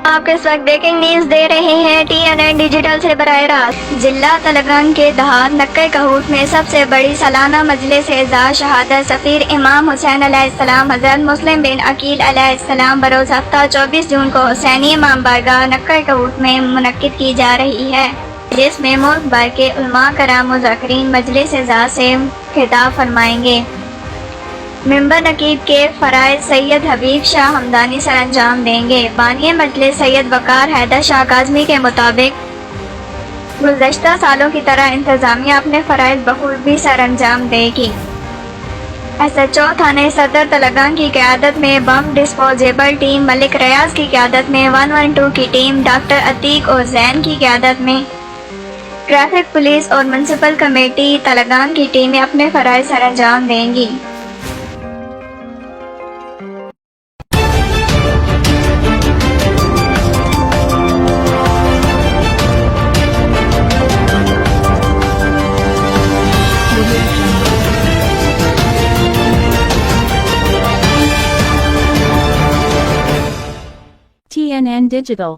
आप इस वक्त ब्रेकिंग न्यूज दे रहे हैं TNN डिजिटल से बराह रास्त। जिला तलगंग के दहात नक्के कहूट में सबसे बड़ी सालाना मजलिस एजाज शहादत सफ़ीर इमाम हुसैन अलैहिस्सलाम हज़रत मुस्लिम बिन अकील अलैहिस्सलाम बरोज़ हफ्ता 24 जून को हुसैनी इमाम बारगाह नक्के कहूट में मुनक्किद की जा रही है, जिसमें मुल्क भर के उलमा कराम मुज़ाकिरीन मजलिस एजाज से खिताब फरमाएंगे। मिंबर नकीब के फ़राइज़ सैयद हबीब शाह हमदानी सर अंजाम देंगे। बानी मजलिस सैयद वकार हैदर शाह काज़मी के मुताबिक गुज़श्ता सालों की तरह इंतज़ामिया अपने फ़राइज़ बखूबी सर अंजाम देगी। SHO थाने सदर तलगंग की क़यादत में बम डिस्पोजेबल टीम, मलिक रियाज की क़यादत में 112 की टीम, डॉक्टर अतीक और जैन की क़यादत में ट्रैफिक पुलिस और म्युनिसिपल कमेटी तलगंग की टीमें अपने फ़राइज़ सर अंजाम देंगी। TNN Digital